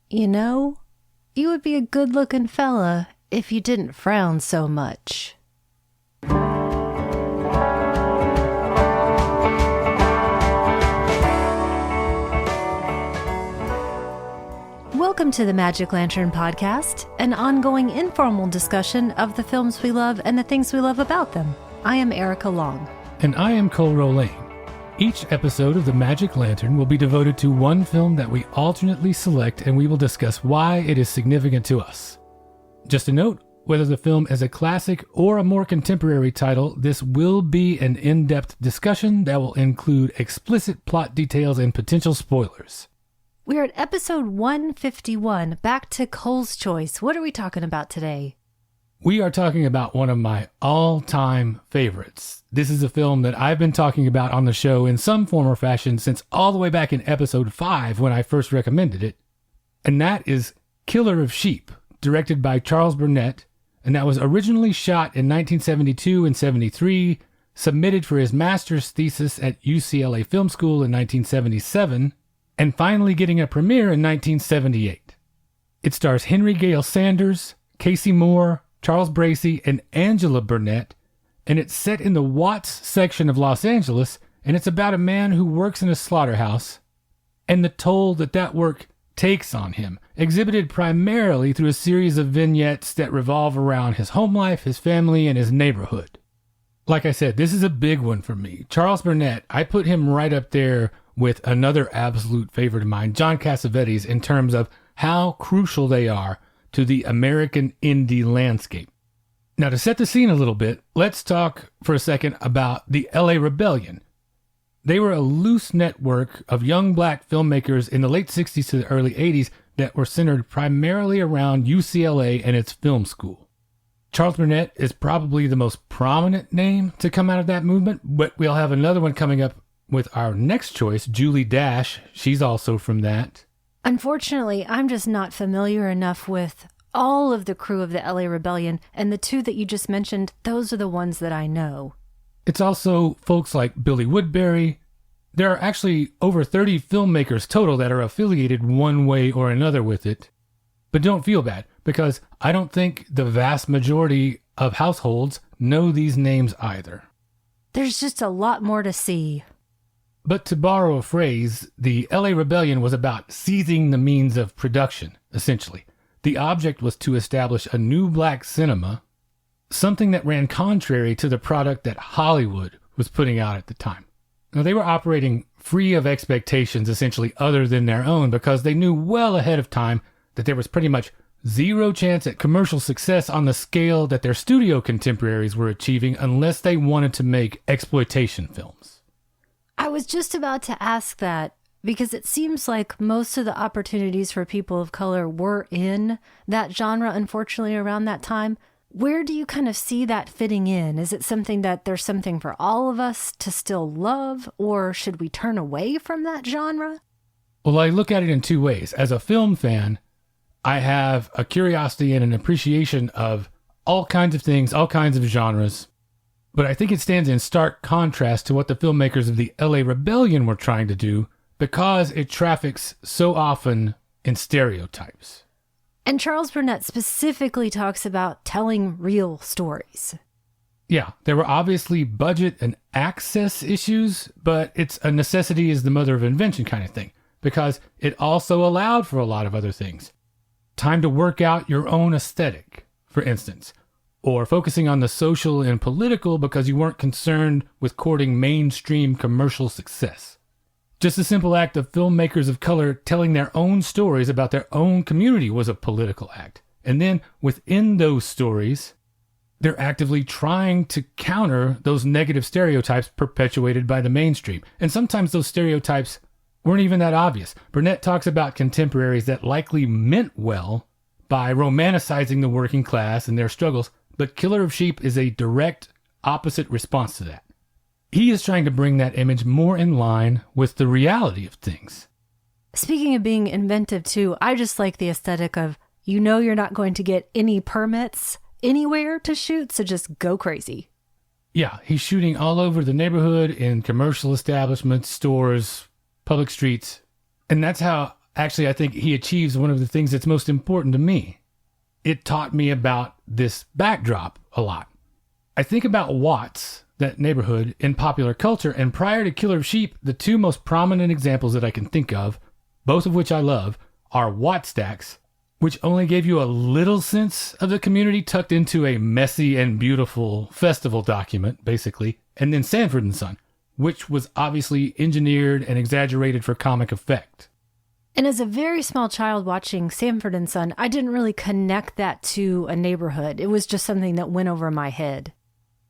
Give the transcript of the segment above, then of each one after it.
You know, you would be a good-looking fella if you didn't frown so much. Welcome to the Magic Lantern Podcast, an ongoing informal discussion of the films we love and the things we love about them. I am Erica Long. And I am Cole Rolane. Each episode of the Magic Lantern will be devoted to one film that we alternately select, and we will discuss why it is significant to us. Just a note, whether the film is a classic or a more contemporary title, this will be an in-depth discussion that will include explicit plot details and potential spoilers. We're at episode 151, back to Cole's choice. What are we talking about today? We are talking about one of my all-time favorites. This is a film that I've been talking about on the show in some form or fashion since all the way back in episode 5 when I first recommended it. And that is Killer of Sheep, directed by Charles Burnett, and that was originally shot in 1972 and 73, submitted for his master's thesis at UCLA Film School in 1977, and finally getting a premiere in 1978. It stars Henry Gale Sanders, Casey Moore, Charles Bracey, and Angela Burnett, and it's set in the Watts section of Los Angeles, and it's about a man who works in a slaughterhouse and the toll that work takes on him, exhibited primarily through a series of vignettes that revolve around his home life, his family, and his neighborhood. Like I said, this is a big one for me. Charles Burnett, I put him right up there with another absolute favorite of mine, John Cassavetes, in terms of how crucial they are to the American indie landscape. Now, to set the scene a little bit, let's talk for a second about the LA Rebellion. They were a loose network of young black filmmakers in the late 60s to the early 80s that were centered primarily around UCLA and its film school. Charles Burnett is probably the most prominent name to come out of that movement, but we'll have another one coming up with our next choice, Julie Dash. She's also from that. Unfortunately, I'm just not familiar enough with all of the crew of the LA Rebellion, and the two that you just mentioned, those are the ones that I know. It's also folks like Billy Woodbury. There are actually over 30 filmmakers total that are affiliated one way or another with it. But don't feel bad, because I don't think the vast majority of households know these names either. There's just a lot more to see. But to borrow a phrase, the LA Rebellion was about seizing the means of production, essentially. The object was to establish a new black cinema, something that ran contrary to the product that Hollywood was putting out at the time. Now, they were operating free of expectations, essentially, other than their own, because they knew well ahead of time that there was pretty much zero chance at commercial success on the scale that their studio contemporaries were achieving unless they wanted to make exploitation films. I was just about to ask that, because it seems like most of the opportunities for people of color were in that genre, unfortunately, around that time. Where do you kind of see that fitting in? Is it something that there's something for all of us to still love, or should we turn away from that genre? Well, I look at it in two ways. As a film fan, I have a curiosity and an appreciation of all kinds of things, all kinds of genres. But I think it stands in stark contrast to what the filmmakers of the LA Rebellion were trying to do, because it traffics so often in stereotypes. And Charles Burnett specifically talks about telling real stories. Yeah, there were obviously budget and access issues, but it's a necessity is the mother of invention kind of thing, because it also allowed for a lot of other things. Time to work out your own aesthetic, for instance, or focusing on the social and political because you weren't concerned with courting mainstream commercial success. Just a simple act of filmmakers of color telling their own stories about their own community was a political act. And then within those stories, they're actively trying to counter those negative stereotypes perpetuated by the mainstream. And sometimes those stereotypes weren't even that obvious. Burnett talks about contemporaries that likely meant well by romanticizing the working class and their struggles, but Killer of Sheep is a direct opposite response to that. He is trying to bring that image more in line with the reality of things. Speaking of being inventive too, I just like the aesthetic of, you know, you're not going to get any permits anywhere to shoot, so just go crazy. Yeah, he's shooting all over the neighborhood, in commercial establishments, stores, public streets. And that's how Actually, I think he achieves one of the things that's most important to me. It taught me about this backdrop a lot. I think about Watts, that neighborhood, in popular culture, and prior to Killer of Sheep, the two most prominent examples that I can think of, both of which I love, are Watt Stacks, which only gave you a little sense of the community tucked into a messy and beautiful festival document, basically, and then Sanford and Son, which was obviously engineered and exaggerated for comic effect. And as a very small child watching Sanford and Son, I didn't really connect that to a neighborhood. It was just something that went over my head.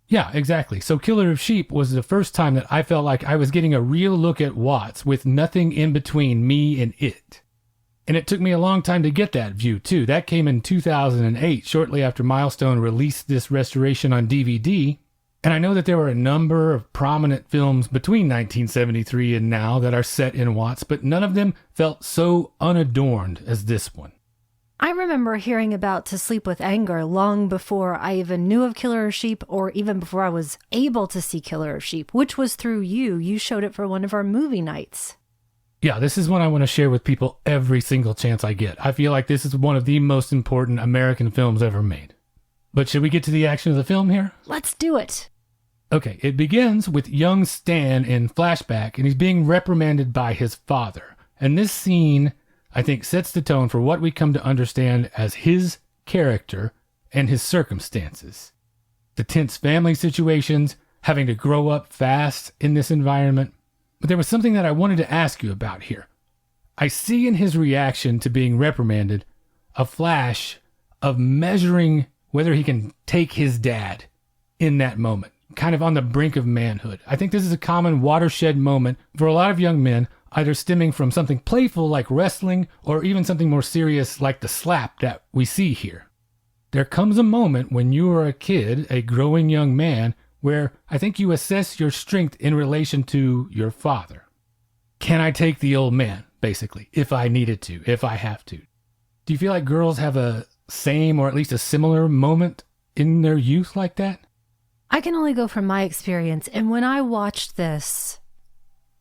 Yeah, exactly. So Killer of Sheep was the first time that I felt like I was getting a real look at Watts with nothing in between me and it. And it took me a long time to get that view, too. That came in 2008, shortly after Milestone released this restoration on DVD. And I know that there were a number of prominent films between 1973 and now that are set in Watts, but none of them felt so unadorned as this one. I remember hearing about To Sleep with Anger long before I even knew of Killer of Sheep, or even before I was able to see Killer of Sheep, which was through you. You showed it for one of our movie nights. Yeah, this is one I want to share with people every single chance I get. I feel like this is one of the most important American films ever made. But should we get to the action of the film here? Let's do it. Okay, it begins with young Stan in flashback, and he's being reprimanded by his father. And this scene, I think, sets the tone for what we come to understand as his character and his circumstances. The tense family situations, having to grow up fast in this environment. But there was something that I wanted to ask you about here. I see in his reaction to being reprimanded a flash of measuring whether he can take his dad in that moment, kind of on the brink of manhood. I think this is a common watershed moment for a lot of young men, either stemming from something playful like wrestling or even something more serious like the slap that we see here. There comes a moment when you are a kid, a growing young man, where I think you assess your strength in relation to your father. Can I take the old man, basically, if I needed to, if I have to? Do you feel like girls have a same or at least a similar moment in their youth like that? I can only go from my experience, and when I watched this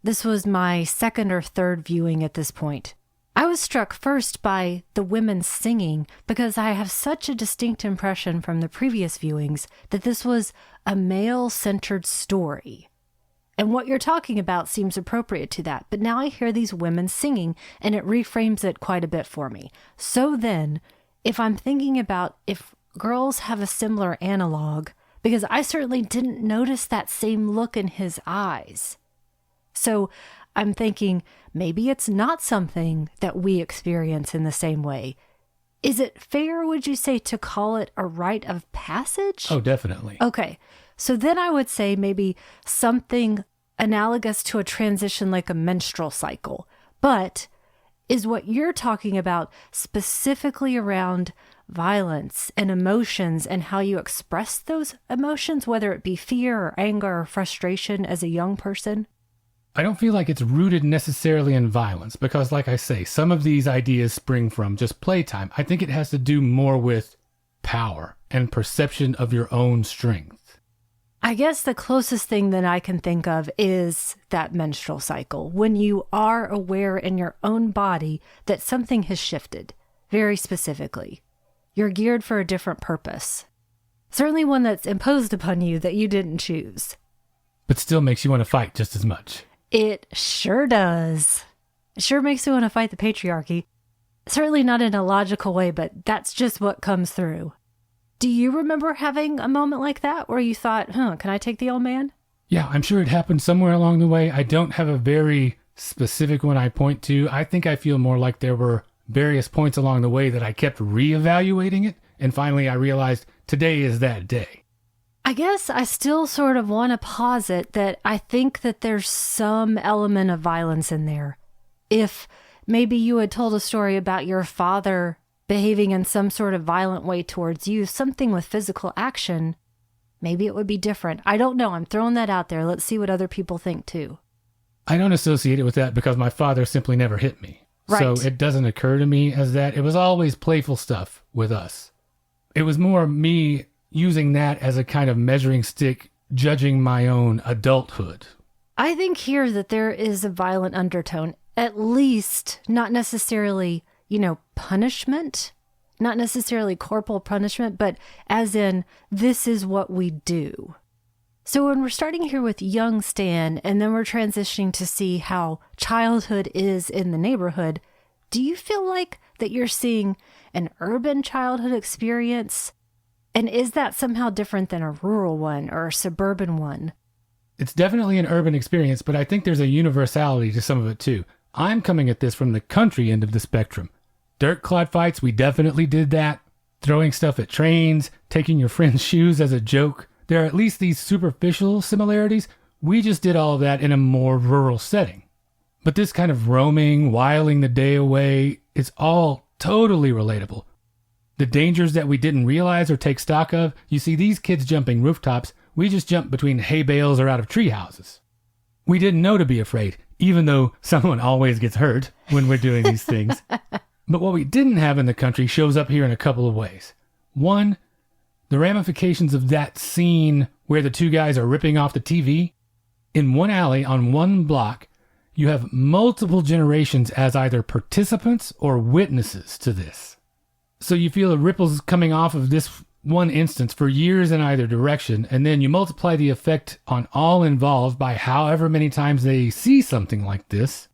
was my second or third viewing at this point. I was struck first by the women singing because I have such a distinct impression from the previous viewings that this was a male-centered story. And what you're talking about seems appropriate to that. But now I hear these women singing, and it reframes it quite a bit for me. So then, if I'm thinking about if girls have a similar analog, because I certainly didn't notice that same look in his eyes. So I'm thinking maybe it's not something that we experience in the same way. Is it fair, would you say, to call it a rite of passage? Oh, definitely. Okay. So then I would say maybe something analogous to a transition like a menstrual cycle. But is what you're talking about specifically around violence and emotions and how you express those emotions, whether it be fear or anger or frustration as a young person? I don't feel like it's rooted necessarily in violence because, like I say, some of these ideas spring from just playtime. I think it has to do more with power and perception of your own strength. I guess the closest thing that I can think of is that menstrual cycle, when you are aware in your own body that something has shifted, very specifically. You're geared for a different purpose. Certainly one that's imposed upon you that you didn't choose. But still makes you want to fight just as much. It sure does. It sure makes me want to fight the patriarchy. Certainly not in a logical way, but that's just what comes through. Do you remember having a moment like that where you thought, can I take the old man? Yeah, I'm sure it happened somewhere along the way. I don't have a very specific one I point to. I think I feel more like there were various points along the way that I kept reevaluating it. And finally I realized today is that day. I guess I still sort of want to posit that I think that there's some element of violence in there. If maybe you had told a story about your father behaving in some sort of violent way towards you, something with physical action, maybe it would be different. I don't know. I'm throwing that out there. Let's see what other people think too. I don't associate it with that because my father simply never hit me. Right. So it doesn't occur to me as that. It was always playful stuff with us. It was more me using that as a kind of measuring stick, judging my own adulthood. I think here that there is a violent undertone. at least not necessarily, punishment, not necessarily corporal punishment, but as in, this is what we do. So when we're starting here with young Stan, and then we're transitioning to see how childhood is in the neighborhood, do you feel like that you're seeing an urban childhood experience? And is that somehow different than a rural one or a suburban one? It's definitely an urban experience, but I think there's a universality to some of it too. I'm coming at this from the country end of the spectrum. Dirt clod fights, we definitely did that. Throwing stuff at trains, taking your friend's shoes as a joke. There are at least these superficial similarities. We just did all of that in a more rural setting. But this kind of roaming, whiling the day away, is all totally relatable. The dangers that we didn't realize or take stock of, you see these kids jumping rooftops, we just jumped between hay bales or out of tree houses. We didn't know to be afraid, even though someone always gets hurt when we're doing these things. But what we didn't have in the country shows up here in a couple of ways. One, the ramifications of that scene where the two guys are ripping off the TV. In one alley on one block, you have multiple generations as either participants or witnesses to this. So you feel the ripples coming off of this one instance for years in either direction, and then you multiply the effect on all involved by however many times they see something like this.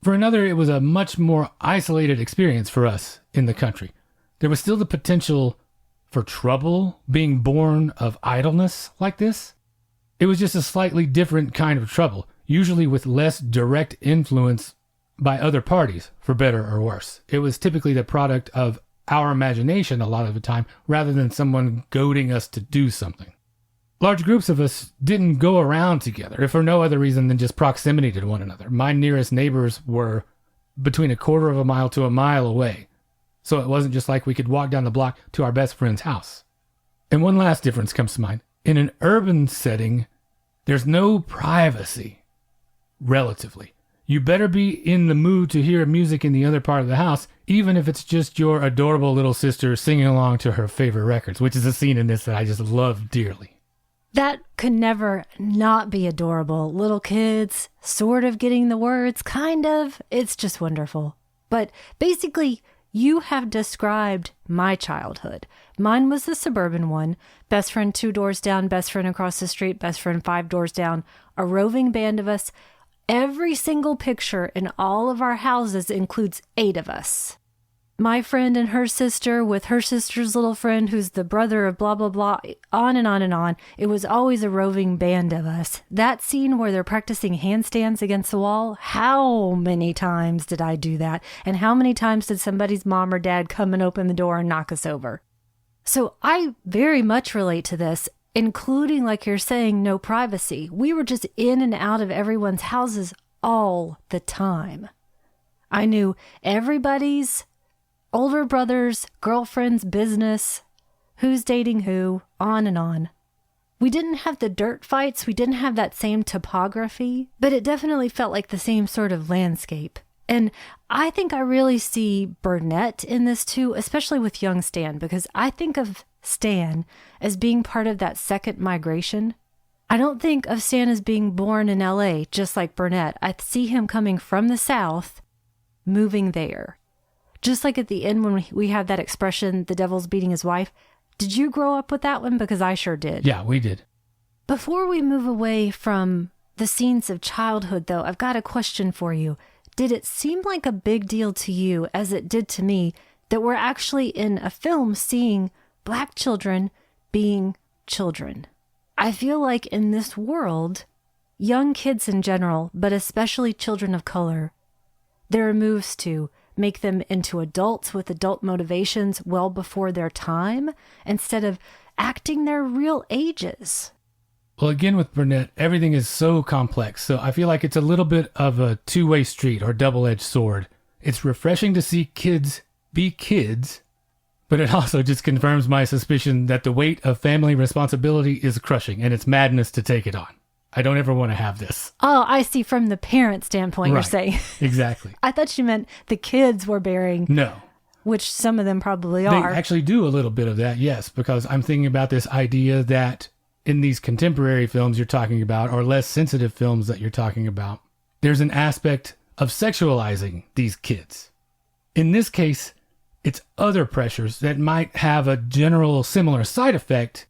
For another, it was a much more isolated experience for us in the country. There was still the potential for trouble being born of idleness like this. It was just a slightly different kind of trouble, usually with less direct influence by other parties, for better or worse. It was typically the product of our imagination a lot of the time, rather than someone goading us to do something. Large groups of us didn't go around together, if for no other reason than just proximity to one another. My nearest neighbors were between a quarter of a mile to a mile away, so it wasn't just like we could walk down the block to our best friend's house. And one last difference comes to mind. In an urban setting, there's no privacy, relatively. You better be in the mood to hear music in the other part of the house, even if it's just your adorable little sister singing along to her favorite records, which is a scene in this that I just love dearly. That could never not be adorable. Little kids, sort of getting the words, kind of. It's just wonderful. But basically, you have described my childhood. Mine was the suburban one. Best friend 2 doors down, best friend across the street, best friend 5 doors down. A roving band of us. Every single picture in all of our houses includes 8 of us. My friend and her sister with her sister's little friend who's the brother of blah, blah, blah, on and on and on. It was always a roving band of us. That scene where they're practicing handstands against the wall, how many times did I do that? And how many times did somebody's mom or dad come and open the door and knock us over? So I very much relate to this, including, like you're saying, no privacy. We were just in and out of everyone's houses all the time. I knew everybody's older brother's girlfriend's business, who's dating who, on and on. We didn't have the dirt fights, we didn't have that same topography, but it definitely felt like the same sort of landscape. And I think I really see Burnett in this too, especially with young Stan, because I think of Stan as being part of that second migration. I don't think of Stan as being born in LA, just like Burnett. I see him coming from the South, moving there. Just like at the end when we have that expression, the devil's beating his wife. Did you grow up with that one? Because I sure did. Yeah, we did. Before we move away from the scenes of childhood, though, I've got a question for you. Did it seem like a big deal to you, as it did to me, that we're actually in a film seeing Black children being children? I feel like in this world, young kids in general, but especially children of color, there are moves to make them into adults with adult motivations well before their time, instead of acting their real ages. Well, again, with Burnett, everything is so complex, so I feel like it's a little bit of a two-way street or double-edged sword. It's refreshing to see kids be kids, but it also just confirms my suspicion that the weight of family responsibility is crushing, and it's madness to take it on. I don't ever want to have this. Oh, I see. From the parent standpoint, right. You're saying. Exactly. I thought you meant the kids were bearing. No. Which some of them probably are. They actually do a little bit of that, yes, because I'm thinking about this idea that in these contemporary films you're talking about, or less sensitive films that you're talking about, there's an aspect of sexualizing these kids. In this case, it's other pressures that might have a general similar side effect,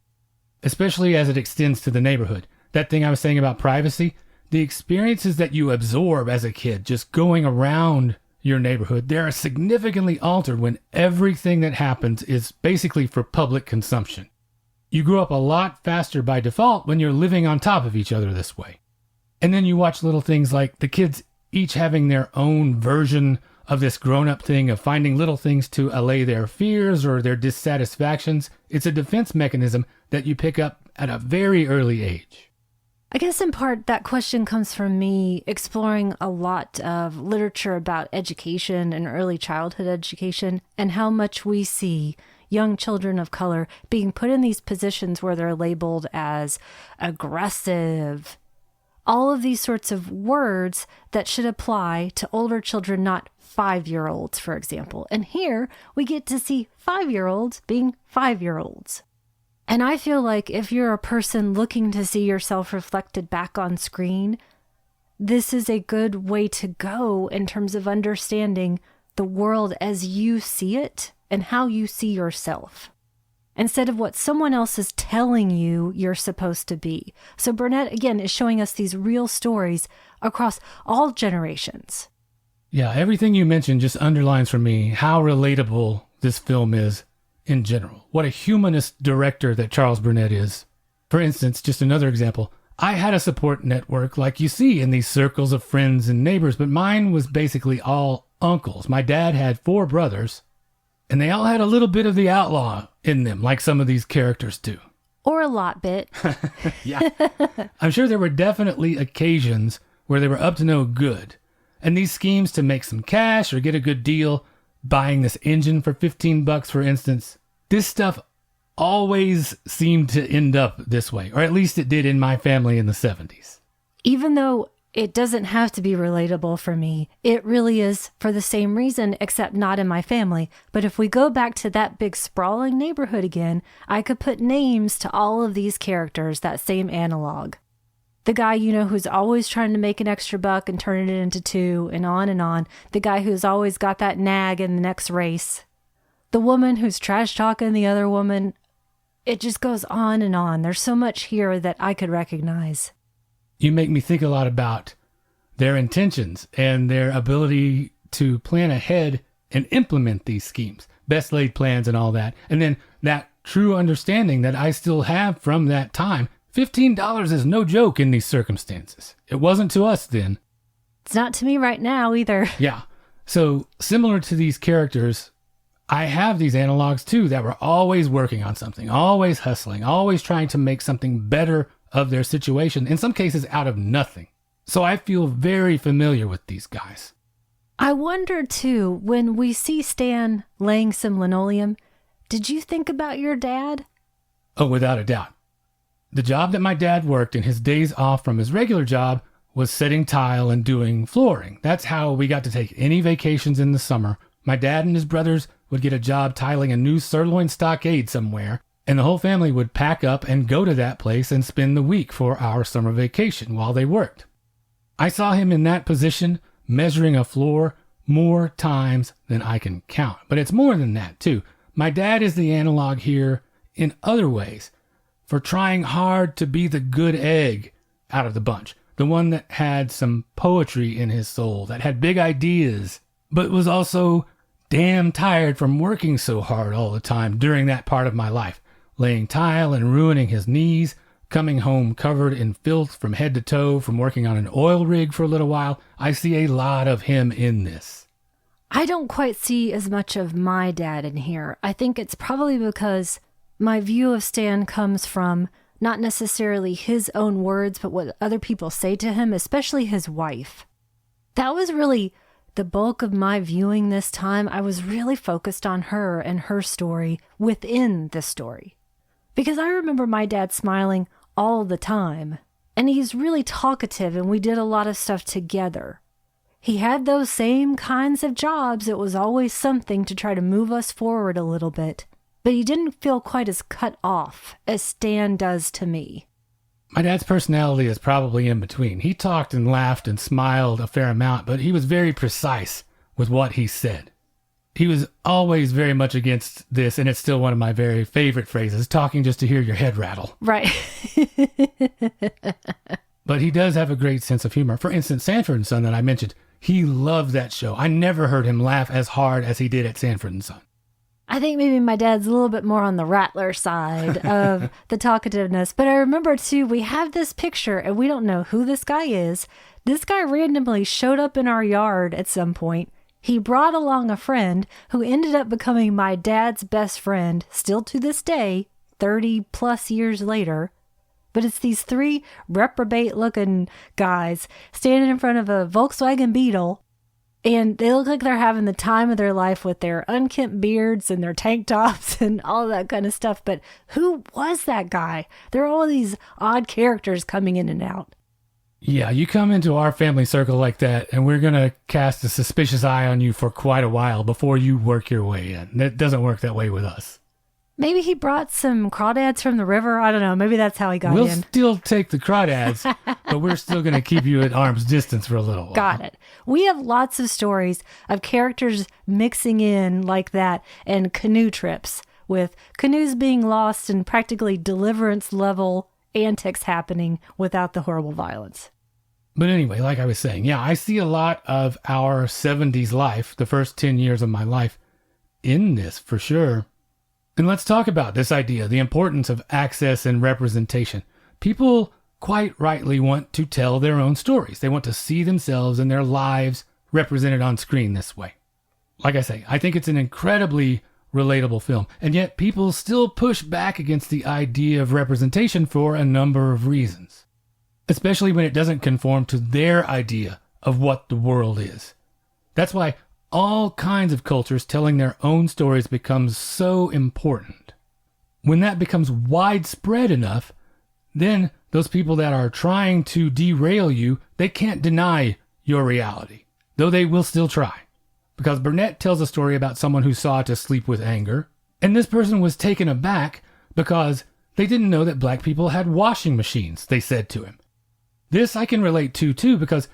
especially as it extends to the neighborhood. That thing I was saying about privacy, the experiences that you absorb as a kid just going around your neighborhood, they are significantly altered when everything that happens is basically for public consumption. You grow up a lot faster by default when you're living on top of each other this way. And then you watch little things like the kids each having their own version of this grown-up thing of finding little things to allay their fears or their dissatisfactions. It's a defense mechanism that you pick up at a very early age. I guess in part that question comes from me exploring a lot of literature about education and early childhood education and how much we see young children of color being put in these positions where they're labeled as aggressive. All of these sorts of words that should apply to older children, not 5-year-olds, for example. And here we get to see 5-year-olds being 5-year-olds. And I feel like if you're a person looking to see yourself reflected back on screen, this is a good way to go in terms of understanding the world as you see it and how you see yourself, instead of what someone else is telling you you're supposed to be. So Burnett, again, is showing us these real stories across all generations. Yeah, everything you mentioned just underlines for me how relatable this film is in general. What a humanist director that Charles Burnett is. For instance, just another example, I had a support network like you see in these circles of friends and neighbors, but mine was basically all uncles. My dad had 4 brothers, and they all had a little bit of the outlaw in them, like some of these characters do. Or a lot bit. Yeah. I'm sure there were definitely occasions where they were up to no good. And these schemes to make some cash or get a good deal, buying this engine for $15, for instance, this stuff always seemed to end up this way, or at least it did in my family in the 70s. Even though it doesn't have to be relatable for me, it really is for the same reason, except not in my family. But if we go back to that big sprawling neighborhood again, I could put names to all of these characters, that same analog. The guy, who's always trying to make an extra buck and turn it into 2 and on and on. The guy who's always got that nag in the next race. The woman who's trash talking the other woman. It just goes on and on. There's so much here that I could recognize. You make me think a lot about their intentions and their ability to plan ahead and implement these schemes, best laid plans and all that. And then that true understanding that I still have from that time. $15 is no joke in these circumstances. It wasn't to us then. It's not to me right now either. Yeah. So similar to these characters, I have these analogs too that were always working on something, always hustling, always trying to make something better of their situation, in some cases out of nothing. So I feel very familiar with these guys. I wonder too, when we see Stan laying some linoleum, did you think about your dad? Oh, without a doubt. The job that my dad worked in his days off from his regular job was setting tile and doing flooring. That's how we got to take any vacations in the summer. My dad and his brothers would get a job tiling a new sirloin stockade somewhere, and the whole family would pack up and go to that place and spend the week for our summer vacation while they worked. I saw him in that position, measuring a floor more times than I can count. But it's more than that, too. My dad is the analog here in other ways for trying hard to be the good egg out of the bunch, the one that had some poetry in his soul, that had big ideas, but was also damn tired from working so hard all the time during that part of my life, laying tile and ruining his knees, coming home covered in filth from head to toe from working on an oil rig for a little while. I see a lot of him in this. I don't quite see as much of my dad in here. I think it's probably because my view of Stan comes from not necessarily his own words, but what other people say to him, especially his wife. That was really the bulk of my viewing this time. I was really focused on her and her story within the story. Because I remember my dad smiling all the time, and he's really talkative, and we did a lot of stuff together. He had those same kinds of jobs. It was always something to try to move us forward a little bit. But he didn't feel quite as cut off as Stan does to me. My dad's personality is probably in between. He talked and laughed and smiled a fair amount, but he was very precise with what he said. He was always very much against this, and it's still one of my very favorite phrases, talking just to hear your head rattle. Right. But he does have a great sense of humor. For instance, Sanford & Son that I mentioned, he loved that show. I never heard him laugh as hard as he did at Sanford & Son. I think maybe my dad's a little bit more on the rattler side of the talkativeness. But I remember, too, we have this picture, and we don't know who this guy is. This guy randomly showed up in our yard at some point. He brought along a friend who ended up becoming my dad's best friend, still to this day, 30 plus years later. But it's these three reprobate-looking guys standing in front of a Volkswagen Beetle, and they look like they're having the time of their life with their unkempt beards and their tank tops and all that kind of stuff. But who was that guy? There are all these odd characters coming in and out. Yeah, you come into our family circle like that, and we're going to cast a suspicious eye on you for quite a while before you work your way in. It doesn't work that way with us. Maybe he brought some crawdads from the river. I don't know. Maybe that's how he got in. We'll still take the crawdads, but we're still going to keep you at arm's distance for a little while. Got it. We have lots of stories of characters mixing in like that and canoe trips, with canoes being lost and practically deliverance level antics happening without the horrible violence. But anyway, like I was saying, yeah, I see a lot of our 70s life, the first 10 years of my life, in this for sure. And let's talk about this idea, the importance of access and representation. People quite rightly want to tell their own stories. They want to see themselves and their lives represented on screen this way. Like I say, I think it's an incredibly relatable film, and yet people still push back against the idea of representation for a number of reasons, especially when it doesn't conform to their idea of what the world is. That's why all kinds of cultures telling their own stories becomes so important. When that becomes widespread enough, then those people that are trying to derail you, they can't deny your reality, though they will still try. Because Burnett tells a story about someone who saw to sleep with anger, and this person was taken aback because they didn't know that black people had washing machines, they said to him. This I can relate to too, because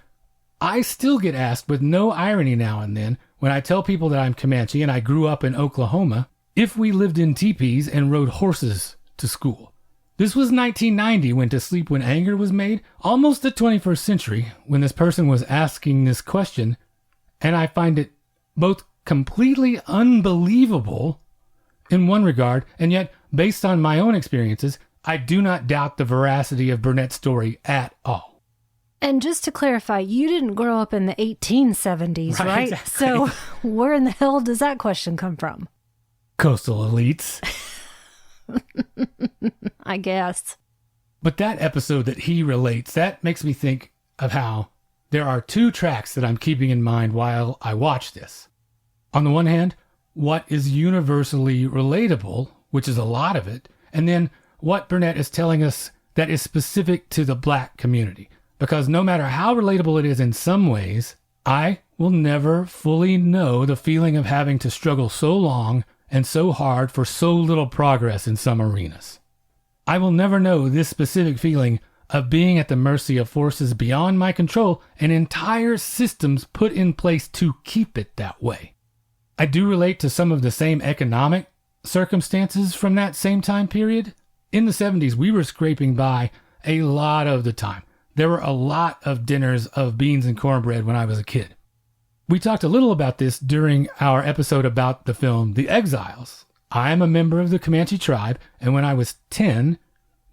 I still get asked with no irony now and then when I tell people that I'm Comanche and I grew up in Oklahoma if we lived in teepees and rode horses to school. This was 1990 when To Sleep When Anger was made, almost the 21st century when this person was asking this question, and I find it both completely unbelievable in one regard, and yet, based on my own experiences, I do not doubt the veracity of Burnett's story at all. And just to clarify, you didn't grow up in the 1870s, right? Exactly. So where in the hell does that question come from? Coastal elites. I guess. But that episode that he relates, that makes me think of how there are two tracks that I'm keeping in mind while I watch this. On the one hand, what is universally relatable, which is a lot of it, and then what Burnett is telling us that is specific to the black community. Because no matter how relatable it is in some ways, I will never fully know the feeling of having to struggle so long and so hard for so little progress in some arenas. I will never know this specific feeling of being at the mercy of forces beyond my control and entire systems put in place to keep it that way. I do relate to some of the same economic circumstances from that same time period. In the 70s, we were scraping by a lot of the time. There were a lot of dinners of beans and cornbread when I was a kid. We talked a little about this during our episode about the film The Exiles. I am a member of the Comanche tribe, and when I was 10,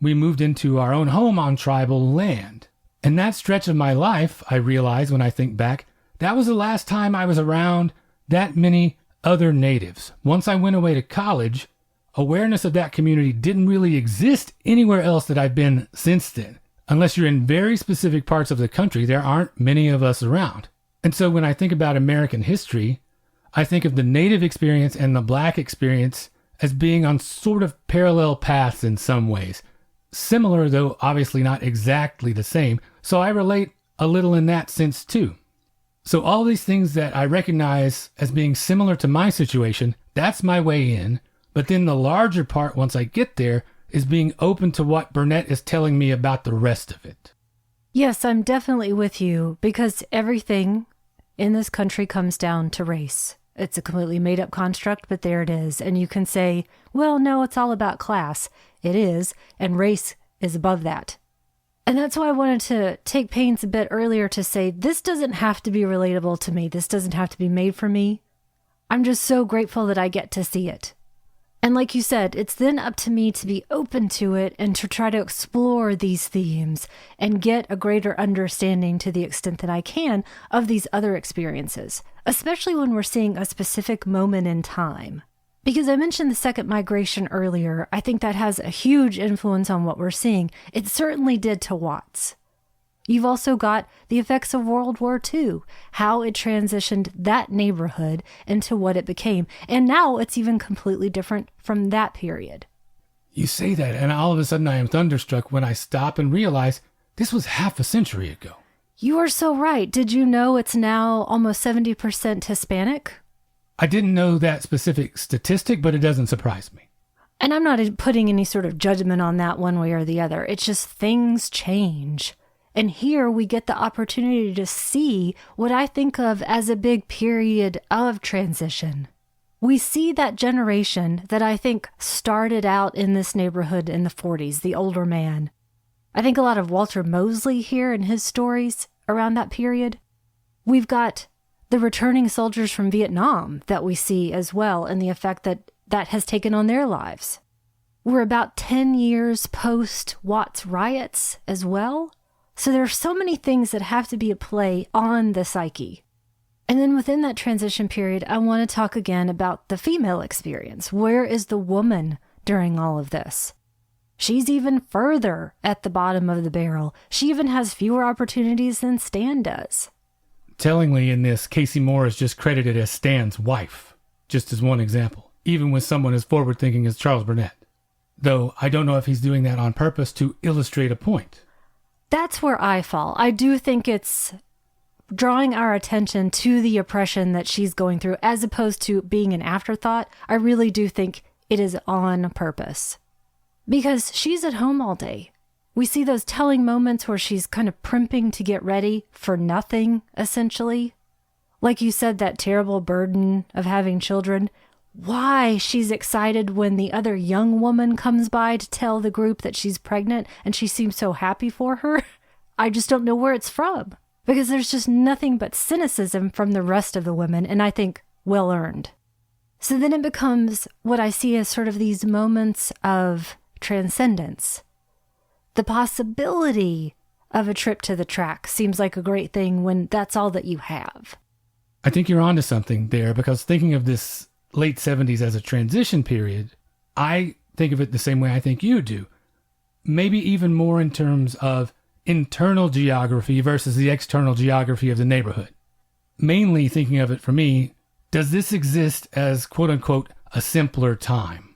we moved into our own home on tribal land. And that stretch of my life, I realize when I think back, that was the last time I was around that many other natives. Once I went away to college, awareness of that community didn't really exist anywhere else that I've been since then. Unless you're in very specific parts of the country, there aren't many of us around. And so when I think about American history, I think of the Native experience and the Black experience as being on sort of parallel paths in some ways. Similar, though obviously not exactly the same. So I relate a little in that sense too. So all these things that I recognize as being similar to my situation, that's my way in. But then the larger part, once I get there, is being open to what Burnett is telling me about the rest of it. Yes, I'm definitely with you, because everything in this country comes down to race. It's a completely made-up construct, but there it is. And you can say, well, no, it's all about class. It is, and race is above that. And that's why I wanted to take pains a bit earlier to say, this doesn't have to be relatable to me. This doesn't have to be made for me. I'm just so grateful that I get to see it. And like you said, it's then up to me to be open to it and to try to explore these themes and get a greater understanding to the extent that I can of these other experiences, especially when we're seeing a specific moment in time. Because I mentioned the second migration earlier, I think that has a huge influence on what we're seeing. It certainly did to Watts. You've also got the effects of World War II, how it transitioned that neighborhood into what it became. And now it's even completely different from that period. You say that, and all of a sudden I am thunderstruck when I stop and realize this was half a century ago. You are so right. Did you know it's now almost 70% Hispanic? I didn't know that specific statistic, but it doesn't surprise me. And I'm not putting any sort of judgment on that one way or the other. It's just things change. And here we get the opportunity to see what I think of as a big period of transition. We see that generation that I think started out in this neighborhood in the 40s, the older man. I think a lot of Walter Mosley here in his stories around that period. We've got the returning soldiers from Vietnam that we see as well, and the effect that that has taken on their lives. We're about 10 years post Watts riots as well. So there are so many things that have to be at play on the psyche. And then within that transition period, I want to talk again about the female experience. Where is the woman during all of this? She's even further at the bottom of the barrel. She even has fewer opportunities than Stan does. Tellingly in this, Casey Moore is just credited as Stan's wife, just as one example, even with someone as forward-thinking as Charles Burnett. Though I don't know if he's doing that on purpose to illustrate a point. That's where I fall. I do think it's drawing our attention to the oppression that she's going through as opposed to being an afterthought. I really do think it is on purpose. Because she's at home all day. We see those telling moments where she's kind of primping to get ready for nothing, essentially. Like you said, that terrible burden of having children. Why she's excited when the other young woman comes by to tell the group that she's pregnant and she seems so happy for her. I just don't know where it's from, because there's just nothing but cynicism from the rest of the women, and I think well earned. So then it becomes what I see as sort of these moments of transcendence. The possibility of a trip to the track seems like a great thing when that's all that you have. I think you're onto something there, because thinking of this late 70s as a transition period, I think of it the same way I think you do. Maybe even more in terms of internal geography versus the external geography of the neighborhood. Mainly thinking of it for me, does this exist as quote-unquote a simpler time?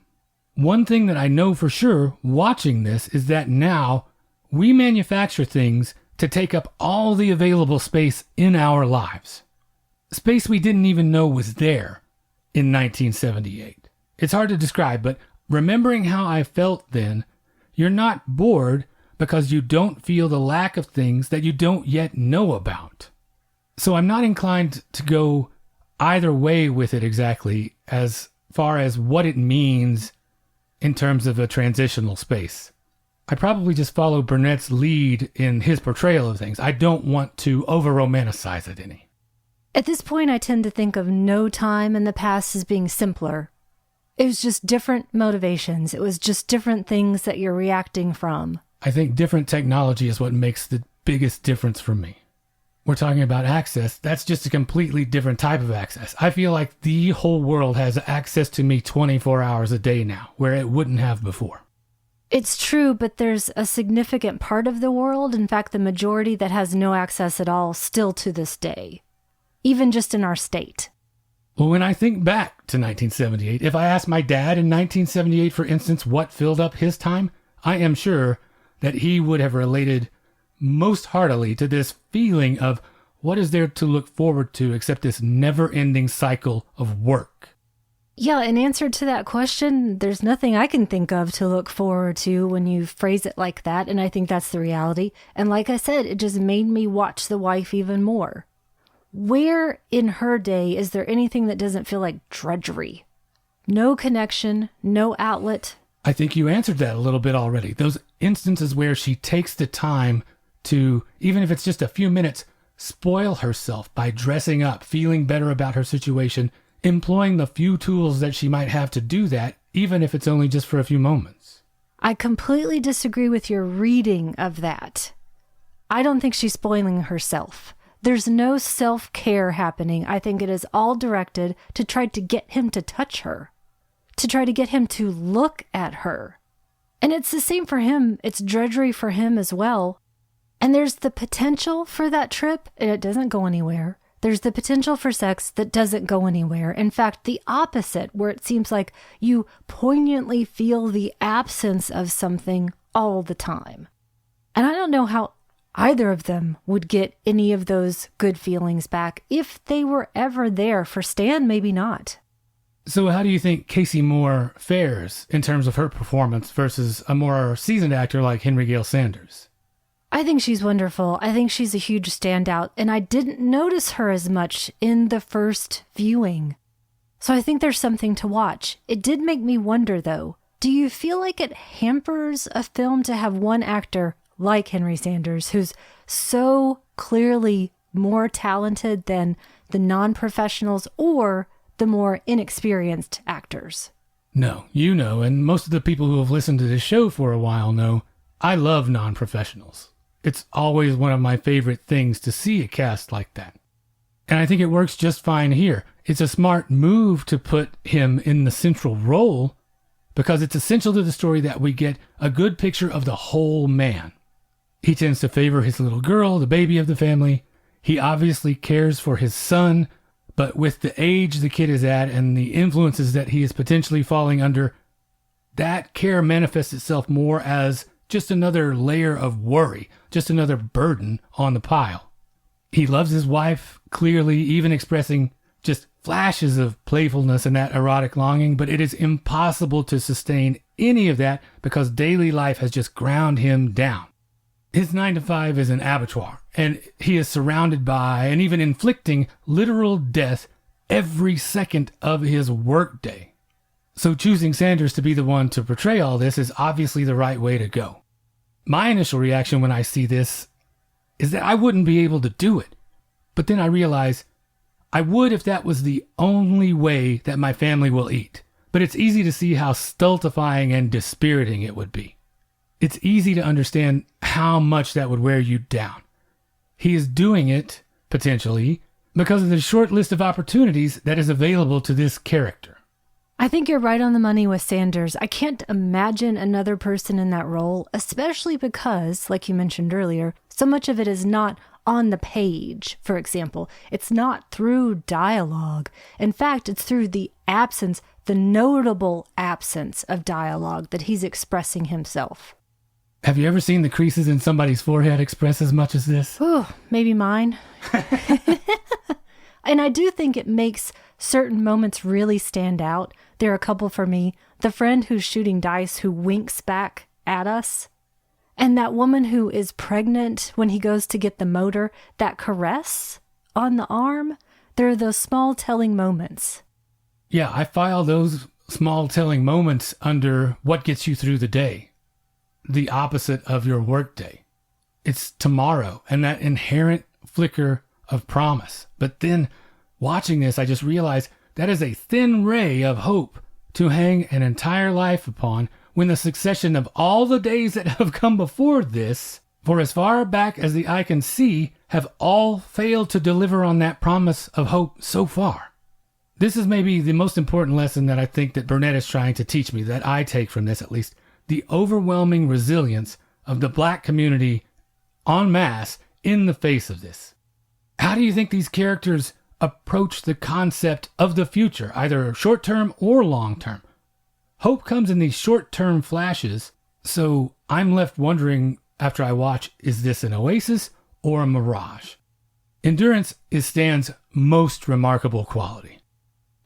One thing that I know for sure watching this is that now we manufacture things to take up all the available space in our lives. Space we didn't even know was there in 1978. It's hard to describe, but remembering how I felt then, you're not bored because you don't feel the lack of things that you don't yet know about. So I'm not inclined to go either way with it exactly as far as what it means in terms of a transitional space. I probably just follow Burnett's lead in his portrayal of things. I don't want to over-romanticize it any. At this point, I tend to think of no time in the past as being simpler. It was just different motivations. It was just different things that you're reacting from. I think different technology is what makes the biggest difference for me. We're talking about access. That's just a completely different type of access. I feel like the whole world has access to me 24 hours a day now, where it wouldn't have before. It's true, but there's a significant part of the world, in fact, the majority, that has no access at all still to this day. Even just in our state. Well, when I think back to 1978, if I asked my dad in 1978, for instance, what filled up his time, I am sure that he would have related most heartily to this feeling of what is there to look forward to except this never-ending cycle of work. Yeah, in answer to that question, there's nothing I can think of to look forward to when you phrase it like that, and I think that's the reality. And like I said, it just made me watch The Wife even more. Where in her day is there anything that doesn't feel like drudgery? No connection, no outlet. I think you answered that a little bit already. Those instances where she takes the time to, even if it's just a few minutes, spoil herself by dressing up, feeling better about her situation, employing the few tools that she might have to do that, even if it's only just for a few moments. I completely disagree with your reading of that. I don't think she's spoiling herself. There's no self-care happening. I think it is all directed to try to get him to touch her, to try to get him to look at her. And it's the same for him. It's drudgery for him as well. And there's the potential for that trip, and it doesn't go anywhere. There's the potential for sex that doesn't go anywhere. In fact, the opposite, where it seems like you poignantly feel the absence of something all the time. And I don't know how either of them would get any of those good feelings back if they were ever there. For Stan, maybe not. So how do you think Casey Moore fares in terms of her performance versus a more seasoned actor like Henry Gale Sanders? I think she's wonderful. I think she's a huge standout, and I didn't notice her as much in the first viewing. So I think there's something to watch. It did make me wonder, though, do you feel like it hampers a film to have one actor like Henry Sanders, who's so clearly more talented than the non-professionals or the more inexperienced actors? No, you know, and most of the people who have listened to this show for a while know, I love non-professionals. It's always one of my favorite things to see a cast like that. And I think it works just fine here. It's a smart move to put him in the central role because it's essential to the story that we get a good picture of the whole man. He tends to favor his little girl, the baby of the family. He obviously cares for his son, but with the age the kid is at and the influences that he is potentially falling under, that care manifests itself more as just another layer of worry, just another burden on the pile. He loves his wife, clearly, even expressing just flashes of playfulness and that erotic longing, but it is impossible to sustain any of that because daily life has just ground him down. His 9-to-5 is an abattoir, and he is surrounded by and even inflicting literal death every second of his workday. So choosing Sanders to be the one to portray all this is obviously the right way to go. My initial reaction when I see this is that I wouldn't be able to do it. But then I realize I would if that was the only way that my family will eat. But it's easy to see how stultifying and dispiriting it would be. It's easy to understand how much that would wear you down. He is doing it, potentially, because of the short list of opportunities that is available to this character. I think you're right on the money with Sanders. I can't imagine another person in that role, especially because, like you mentioned earlier, so much of it is not on the page, for example. It's not through dialogue. In fact, it's through the absence, the notable absence of dialogue that he's expressing himself. Have you ever seen the creases in somebody's forehead express as much as this? Oh, maybe mine. And I do think it makes certain moments really stand out. There are a couple for me. The friend who's shooting dice who winks back at us. And that woman who is pregnant when he goes to get the motor, that caress on the arm. There are those small telling moments. Yeah, I file those small telling moments under what gets you through the day. The opposite of your workday. It's tomorrow and that inherent flicker of promise. But then watching this, I just realized that is a thin ray of hope to hang an entire life upon when the succession of all the days that have come before this, for as far back as the eye can see, have all failed to deliver on that promise of hope so far. This is maybe the most important lesson that I think that Burnett is trying to teach me, that I take from this at least, the overwhelming resilience of the Black community en masse in the face of this. How do you think these characters approach the concept of the future, either short-term or long-term? Hope comes in these short-term flashes, so I'm left wondering after I watch, is this an oasis or a mirage? Endurance is Stan's most remarkable quality.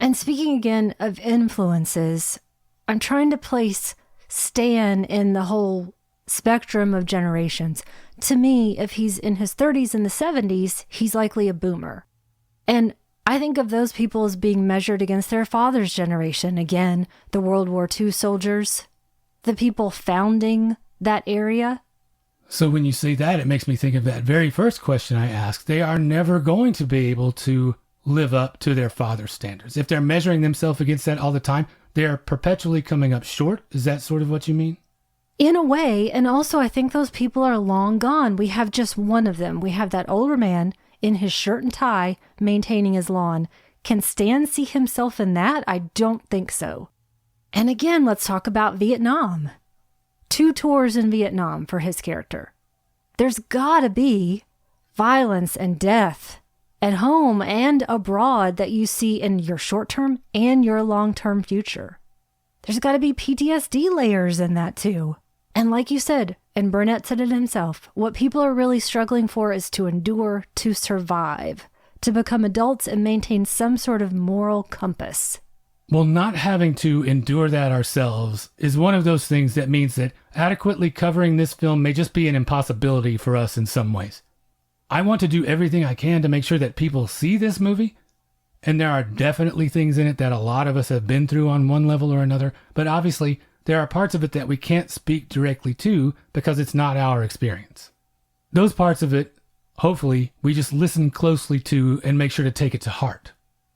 And speaking again of influences, I'm trying to place Stan in the whole spectrum of generations. To me, if he's in his 30s and the 70s, he's likely a boomer. And I think of those people as being measured against their father's generation. Again, the World War II soldiers, the people founding that area. So when you say that, it makes me think of that very first question I asked. They are never going to be able to live up to their father's standards. If they're measuring themselves against that all the time, they are perpetually coming up short. Is that sort of what you mean? In a way, and also I think those people are long gone. We have just one of them. We have that older man in his shirt and tie maintaining his lawn. Can Stan see himself in that? I don't think so. And again, let's talk about Vietnam. 2 tours in Vietnam for his character. There's gotta be violence and death at home and abroad that you see in your short-term and your long-term future. There's gotta be PTSD layers in that too. And like you said, and Burnett said it himself, what people are really struggling for is to endure, to survive, to become adults and maintain some sort of moral compass. Well, not having to endure that ourselves is one of those things that means that adequately covering this film may just be an impossibility for us in some ways. I want to do everything I can to make sure that people see this movie, and there are definitely things in it that a lot of us have been through on one level or another, but obviously there are parts of it that we can't speak directly to because it's not our experience. Those parts of it, hopefully, we just listen closely to and make sure to take it to heart.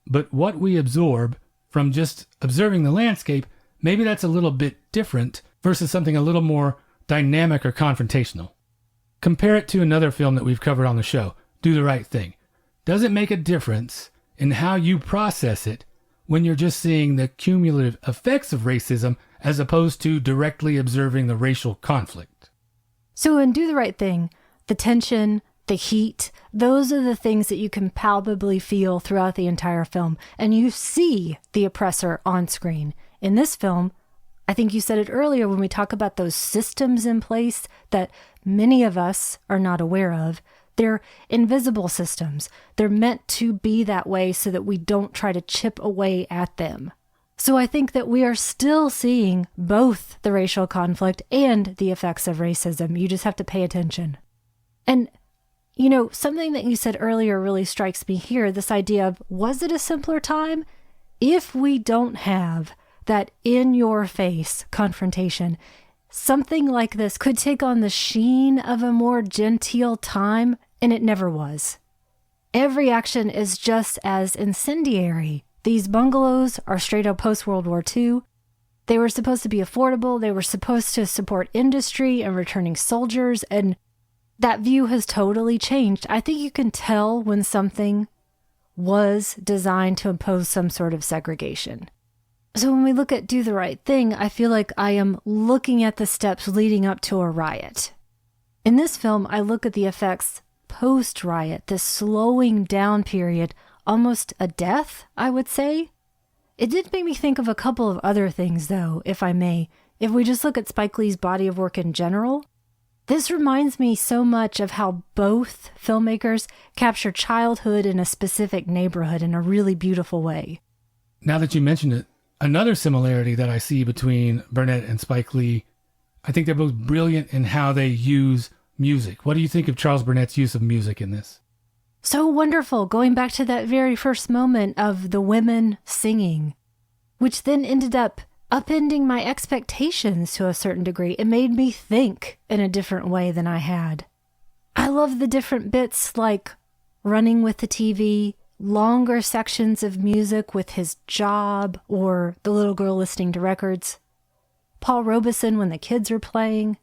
But what we absorb from just observing the landscape, maybe that's a little bit different versus something a little more dynamic or confrontational. Compare it to another film that we've covered on the show, Do the Right Thing. Does it make a difference in how you process it when you're just seeing the cumulative effects of racism as opposed to directly observing the racial conflict? So in Do the Right Thing, the tension, the heat, those are the things that you can palpably feel throughout the entire film, and you see the oppressor on screen. In this film, I think you said it earlier when we talk about those systems in place that many of us are not aware of. They're invisible systems. They're meant to be that way so that we don't try to chip away at them. So I think that we are still seeing both the racial conflict and the effects of racism. You just have to pay attention. And you know, something that you said earlier really strikes me here, this idea of, was it a simpler time? If we don't have that in-your-face confrontation, something like this could take on the sheen of a more genteel time, and it never was. Every action is just as incendiary. These bungalows are straight up post-World War II. They were supposed to be affordable. They were supposed to support industry and returning soldiers, and that view has totally changed. I think you can tell when something was designed to impose some sort of segregation. So when we look at Do the Right Thing, I feel like I am looking at the steps leading up to a riot. In this film, I look at the effects post-riot, this slowing down period, almost a death, I would say. It did make me think of a couple of other things, though, if I may. If we just look at Spike Lee's body of work in general, this reminds me so much of how both filmmakers capture childhood in a specific neighborhood in a really beautiful way. Now that you mentioned it, another similarity that I see between Burnett and Spike Lee, I think they're both brilliant in how they use music. What do you think of Charles Burnett's use of music in this? So wonderful, going back to that very first moment of the women singing, which then ended up upending my expectations to a certain degree. It made me think in a different way than I had. I love the different bits like running with the TV, longer sections of music with his job or the little girl listening to records, Paul Robeson when the kids are playing.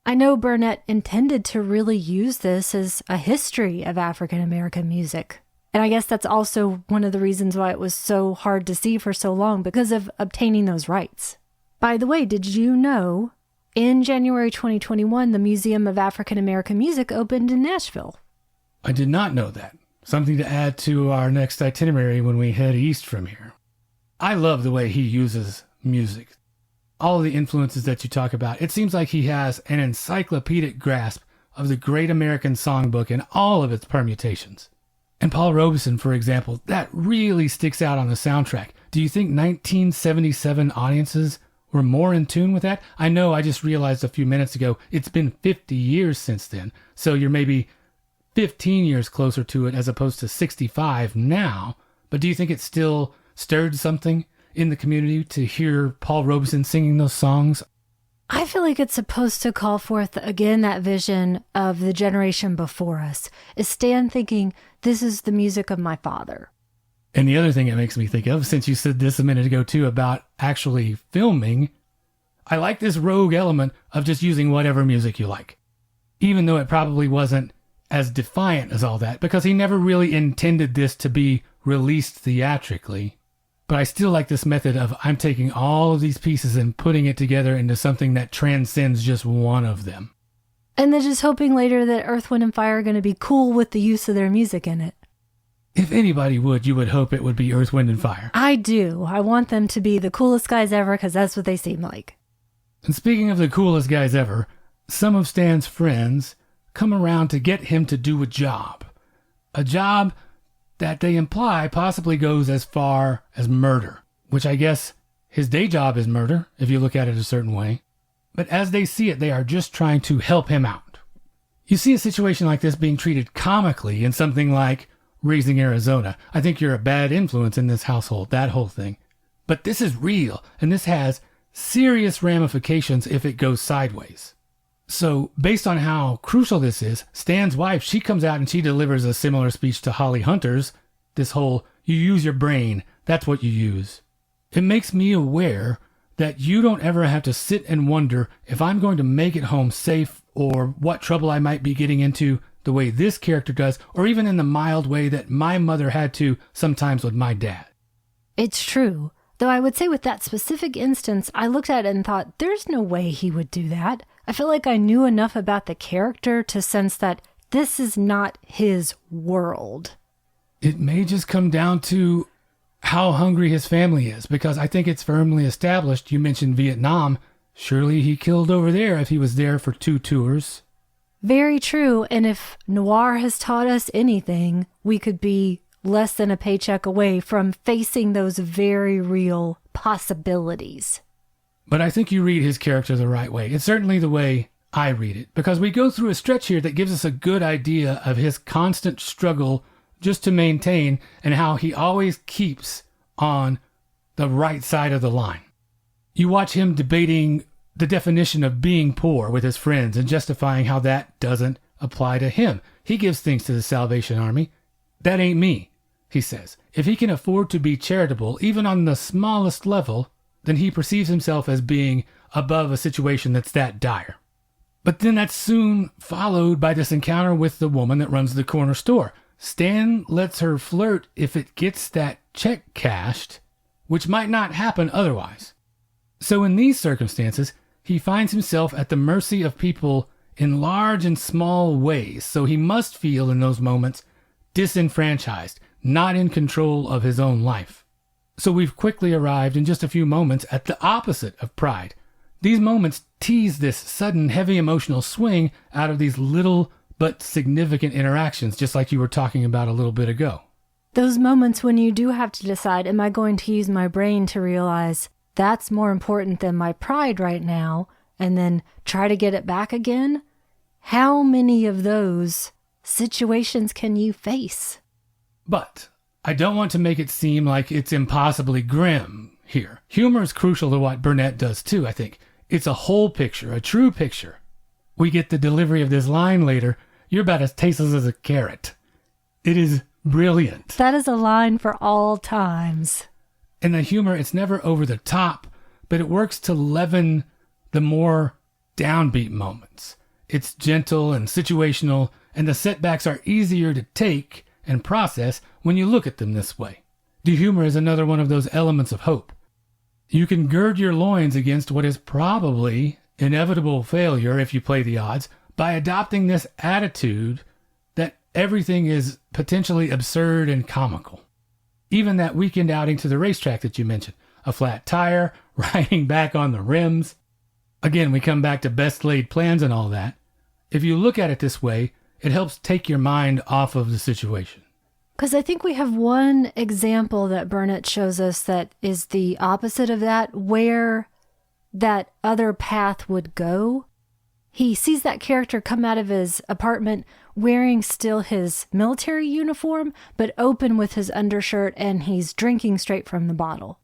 I know Burnett intended to really use this as a history of African American music. And I guess that's also one of the reasons why it was so hard to see for so long, because of obtaining those rights. By the way, did you know in January 2021, the Museum of African American Music opened in Nashville? I did not know that. Something to add to our next itinerary when we head east from here. I love the way he uses music. All of the influences that you talk about, it seems like he has an encyclopedic grasp of the Great American Songbook and all of its permutations. And Paul Robeson, for example, that really sticks out on the soundtrack. Do you think 1977 audiences were more in tune with that? I know I just realized a few minutes ago it's been 50 years since then, so you're maybe 15 years closer to it as opposed to 65 now. But do you think it still stirred something in the community to hear Paul Robeson singing those songs? I feel like it's supposed to call forth, again, that vision of the generation before us. Is Stan thinking, this is the music of my father? And the other thing it makes me think of, since you said this a minute ago too, about actually filming, I like this rogue element of just using whatever music you like. Even though it probably wasn't as defiant as all that, because he never really intended this to be released theatrically. But I still like this method of I'm taking all of these pieces and putting it together into something that transcends just one of them. And then just hoping later that Earth, Wind, and Fire are going to be cool with the use of their music in it. If anybody would, you would hope it would be Earth, Wind, and Fire. I do. I want them to be the coolest guys ever because that's what they seem like. And speaking of the coolest guys ever, some of Stan's friends come around to get him to do a job. A job that they imply possibly goes as far as murder, which I guess his day job is murder, if you look at it a certain way. But as they see it, they are just trying to help him out. You see a situation like this being treated comically in something like Raising Arizona. I think you're a bad influence in this household, that whole thing. But this is real, and this has serious ramifications if it goes sideways. So, based on how crucial this is, Stan's wife, she comes out and she delivers a similar speech to Holly Hunter's. This whole, you use your brain, that's what you use. It makes me aware that you don't ever have to sit and wonder if I'm going to make it home safe or what trouble I might be getting into the way this character does, or even in the mild way that my mother had to sometimes with my dad. It's true. Though I would say with that specific instance, I looked at it and thought, there's no way he would do that. I feel like I knew enough about the character to sense that this is not his world. It may just come down to how hungry his family is, because I think it's firmly established. You mentioned Vietnam. Surely he killed over there if he was there for 2 tours. Very true. And if noir has taught us anything, we could be less than a paycheck away from facing those very real possibilities. But I think you read his character the right way. It's certainly the way I read it, because we go through a stretch here that gives us a good idea of his constant struggle just to maintain and how he always keeps on the right side of the line. You watch him debating the definition of being poor with his friends and justifying how that doesn't apply to him. He gives things to the Salvation Army. That ain't me, he says. If he can afford to be charitable, even on the smallest level, then he perceives himself as being above a situation that's that dire. But then that's soon followed by this encounter with the woman that runs the corner store. Stan lets her flirt if it gets that check cashed, which might not happen otherwise. So in these circumstances, he finds himself at the mercy of people in large and small ways, so he must feel in those moments disenfranchised, not in control of his own life. So we've quickly arrived in just a few moments at the opposite of pride. These moments tease this sudden heavy emotional swing out of these little but significant interactions, just like you were talking about a little bit ago. Those moments when you do have to decide, am I going to use my brain to realize that's more important than my pride right now, and then try to get it back again? How many of those situations can you face? But I don't want to make it seem like it's impossibly grim here. Humor is crucial to what Burnett does too, I think. It's a whole picture, a true picture. We get the delivery of this line later, you're about as tasteless as a carrot. It is brilliant. That is a line for all times. And the humor, it's never over the top, but it works to leaven the more downbeat moments. It's gentle and situational, and the setbacks are easier to take and process when you look at them this way. The humor is another one of those elements of hope. You can gird your loins against what is probably inevitable failure if you play the odds by adopting this attitude that everything is potentially absurd and comical. Even that weekend outing to the racetrack that you mentioned, a flat tire, riding back on the rims. Again, we come back to best laid plans and all that. If you look at it this way, it helps take your mind off of the situation. Because I think we have one example that Burnett shows us that is the opposite of that, where that other path would go. He sees that character come out of his apartment wearing still his military uniform, but open with his undershirt, and he's drinking straight from the bottle.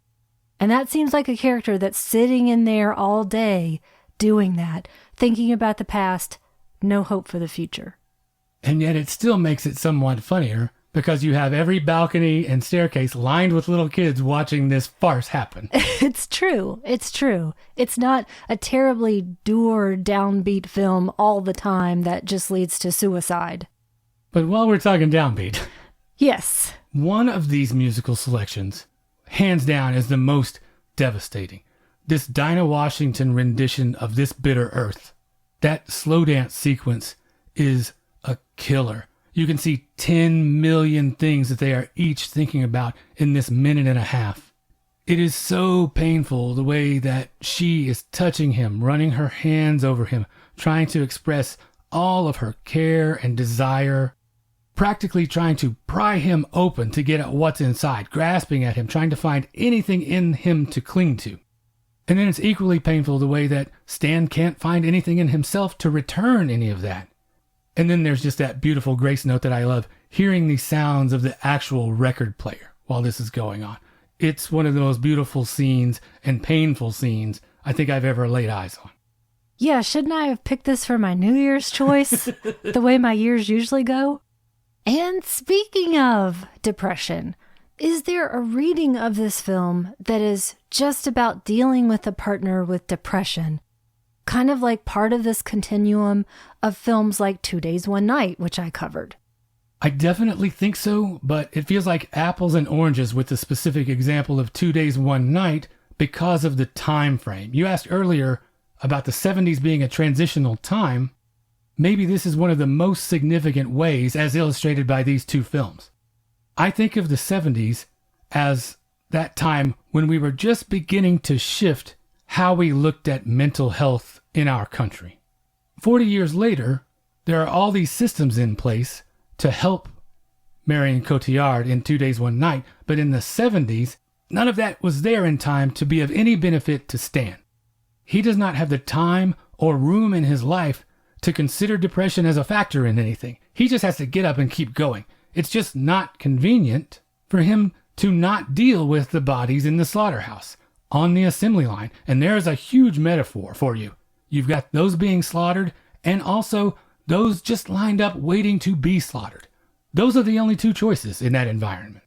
And that seems like a character that's sitting in there all day doing that, thinking about the past, no hope for the future. And yet it still makes it somewhat funnier because you have every balcony and staircase lined with little kids watching this farce happen. It's true. It's true. It's not a terribly downbeat film all the time that just leads to suicide. But while we're talking downbeat, yes, one of these musical selections, hands down, is the most devastating. This Dinah Washington rendition of This Bitter Earth. That slow dance sequence is a killer. You can see 10 million things that they are each thinking about in this minute and a half. It is so painful the way that she is touching him, running her hands over him, trying to express all of her care and desire, practically trying to pry him open to get at what's inside, grasping at him, trying to find anything in him to cling to. And then it's equally painful the way that Stan can't find anything in himself to return any of that. And then there's just that beautiful grace note that I love, hearing the sounds of the actual record player while this is going on. It's one of the most beautiful scenes and painful scenes I think I've ever laid eyes on. Yeah, shouldn't I have picked this for my New Year's choice, the way my years usually go? And speaking of depression, is there a reading of this film that is just about dealing with a partner with depression? Kind of like part of this continuum of films like 2 Days, One Night, which I covered. I definitely think so, but it feels like apples and oranges with the specific example of 2 Days, One Night because of the time frame. You asked earlier about the 70s being a transitional time. Maybe this is one of the most significant ways as illustrated by these two films. I think of the 70s as that time when we were just beginning to shift how we looked at mental health in our country. 40 years later, there are all these systems in place to help Marion Cotillard in 2 Days, One Night, but in the 70s, none of that was there in time to be of any benefit to Stan. He does not have the time or room in his life to consider depression as a factor in anything. He just has to get up and keep going. It's just not convenient for him to not deal with the bodies in the slaughterhouse on the assembly line. And there's a huge metaphor for you. You've got those being slaughtered and also those just lined up waiting to be slaughtered. Those are the only two choices in that environment.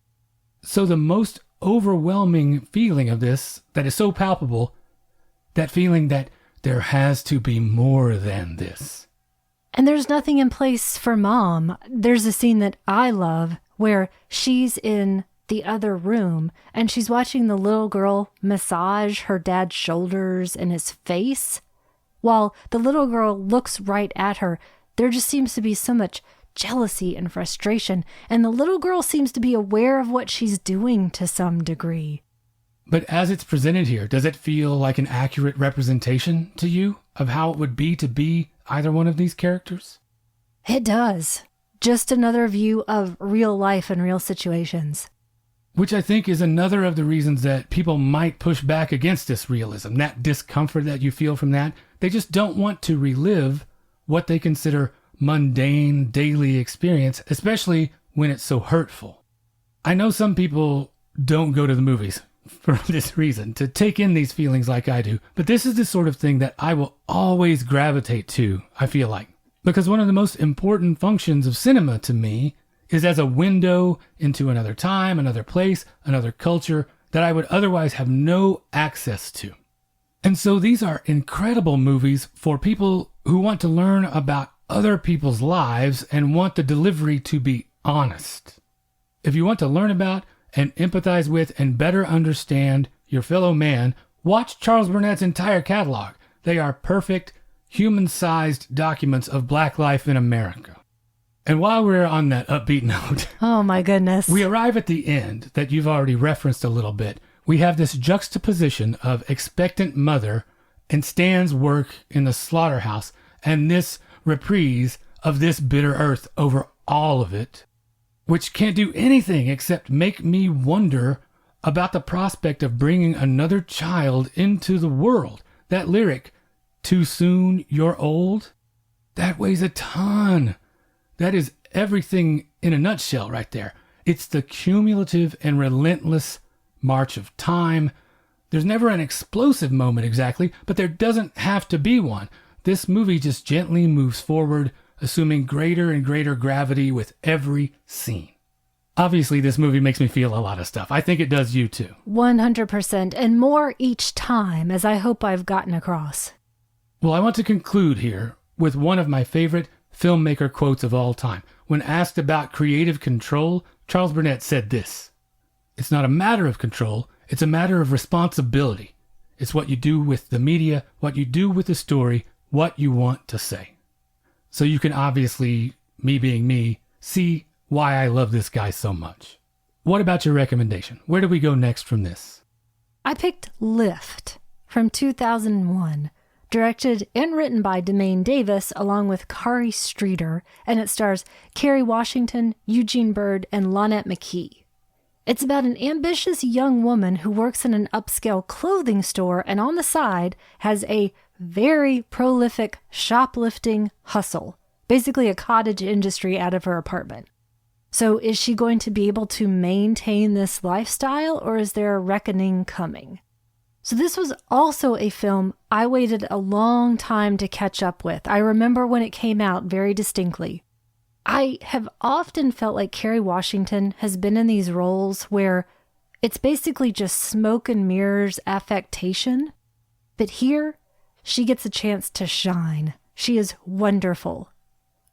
So the most overwhelming feeling of this that is so palpable, that feeling that there has to be more than this. And there's nothing in place for mom. There's a scene that I love where she's in the other room and she's watching the little girl massage her dad's shoulders and his face. While the little girl looks right at her, there just seems to be so much jealousy and frustration, and the little girl seems to be aware of what she's doing to some degree. But as it's presented here, does it feel like an accurate representation to you of how it would be to be either one of these characters? It does. Just another view of real life and real situations. Which I think is another of the reasons that people might push back against this realism, that discomfort that you feel from that. They just don't want to relive what they consider mundane daily experience, especially when it's so hurtful. I know some people don't go to the movies for this reason, to take in these feelings like I do, but this is the sort of thing that I will always gravitate to, I feel like. Because one of the most important functions of cinema to me is as a window into another time, another place, another culture that I would otherwise have no access to. And so these are incredible movies for people who want to learn about other people's lives and want the delivery to be honest. If you want to learn about and empathize with and better understand your fellow man, watch Charles Burnett's entire catalog. They are perfect, human-sized documents of Black life in America. And while we're on that upbeat note, oh my goodness, we arrive at the end that you've already referenced a little bit. We have this juxtaposition of expectant mother and Stan's work in the slaughterhouse and this reprise of This Bitter Earth over all of it, which can't do anything except make me wonder about the prospect of bringing another child into the world. That lyric, "Too soon, you're old," that weighs a ton. That is everything in a nutshell right there. It's the cumulative and relentless march of time. There's never an explosive moment exactly, but there doesn't have to be one. This movie just gently moves forward, assuming greater and greater gravity with every scene. Obviously, this movie makes me feel a lot of stuff. I think it does you too. 100%, and more each time, as I hope I've gotten across. Well, I want to conclude here with one of my favorite filmmaker quotes of all time. When asked about creative control, Charles Burnett said this: "It's not a matter of control, it's a matter of responsibility. It's what you do with the media, what you do with the story, what you want to say." So you can obviously, me being me, see why I love this guy so much. What about your recommendation? Where do we go next from this? I picked Lyft from 2001, directed and written by Demain Davis along with Kari Streeter, and it stars Kerry Washington, Eugene Bird, and Lonette McKee. It's about an ambitious young woman who works in an upscale clothing store and on the side has a very prolific shoplifting hustle, basically a cottage industry out of her apartment. So is she going to be able to maintain this lifestyle, or is there a reckoning coming? So this was also a film I waited a long time to catch up with. I remember when it came out very distinctly. I have often felt like Kerry Washington has been in these roles where it's basically just smoke and mirrors affectation. But here, she gets a chance to shine. She is wonderful.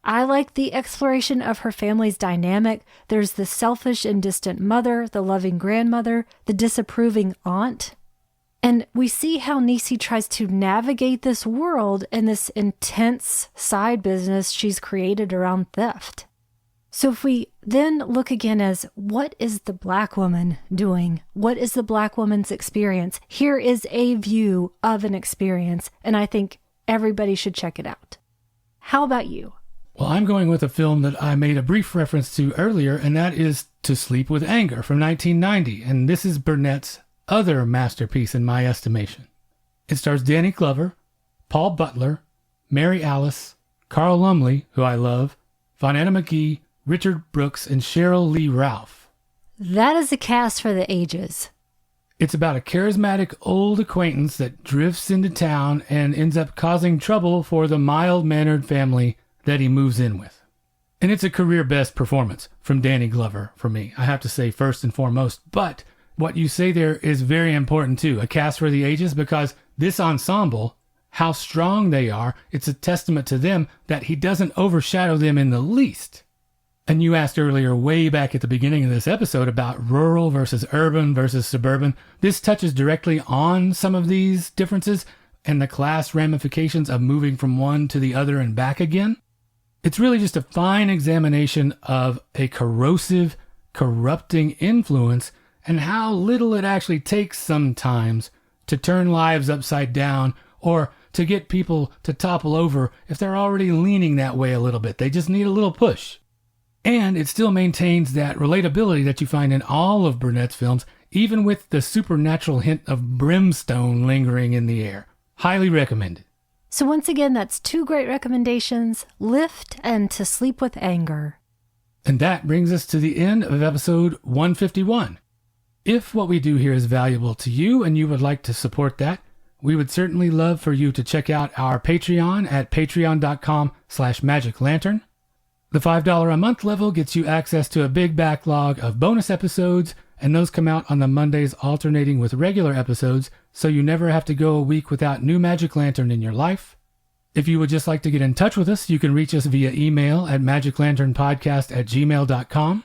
I like the exploration of her family's dynamic. There's the selfish and distant mother, the loving grandmother, the disapproving aunt. And we see how Niecy tries to navigate this world and this intense side business she's created around theft. So if we then look again as, what is the Black woman doing? What is the Black woman's experience? Here is a view of an experience, and I think everybody should check it out. How about you? Well, I'm going with a film that I made a brief reference to earlier, and that is To Sleep with Anger from 1990. And this is Burnett's other masterpiece in my estimation. It stars Danny Glover, Paul Butler, Mary Alice, Carl Lumley, who I love, Vonetta McGee, Richard Brooks, and Cheryl Lee Ralph. That is a cast for the ages. It's about a charismatic old acquaintance that drifts into town and ends up causing trouble for the mild-mannered family that he moves in with. And it's a career best performance from Danny Glover for me, I have to say, first and foremost. But what you say there is very important too, a cast for the ages, because this ensemble, how strong they are, it's a testament to them that he doesn't overshadow them in the least. And you asked earlier, way back at the beginning of this episode, about rural versus urban versus suburban. This touches directly on some of these differences and the class ramifications of moving from one to the other and back again. It's really just a fine examination of a corrosive, corrupting influence and how little it actually takes sometimes to turn lives upside down or to get people to topple over if they're already leaning that way a little bit. They just need a little push. And it still maintains that relatability that you find in all of Burnett's films, even with the supernatural hint of brimstone lingering in the air. Highly recommended. So once again, that's two great recommendations, Lyft and To Sleep with Anger. And that brings us to the end of episode 151. If what we do here is valuable to you and you would like to support that, we would certainly love for you to check out our Patreon at patreon.com/magiclantern. The $5 a month level gets you access to a big backlog of bonus episodes, and those come out on the Mondays alternating with regular episodes, so you never have to go a week without new Magic Lantern in your life. If you would just like to get in touch with us, you can reach us via email at magiclanternpodcast@gmail.com.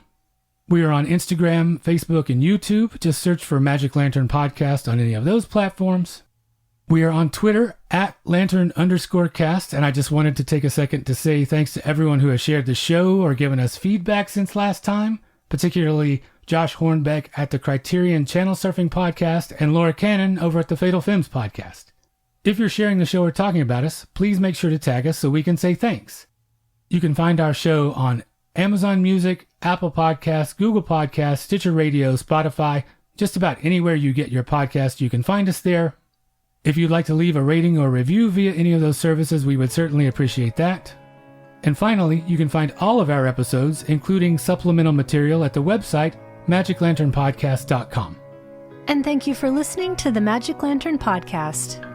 We are on Instagram, Facebook, and YouTube. Just search for Magic Lantern Podcast on any of those platforms. We are on Twitter at Lantern_cast, and I just wanted to take a second to say thanks to everyone who has shared the show or given us feedback since last time, particularly Josh Hornbeck at the Criterion Channel Surfing Podcast and Laura Cannon over at the Fatal Films Podcast. If you're sharing the show or talking about us, please make sure to tag us so we can say thanks. You can find our show on Amazon Music, Apple Podcasts, Google Podcasts, Stitcher Radio, Spotify, just about anywhere you get your podcast, you can find us there. If you'd like to leave a rating or review via any of those services, we would certainly appreciate that. And finally, you can find all of our episodes, including supplemental material, at the website magiclanternpodcast.com. And thank you for listening to the Magic Lantern Podcast.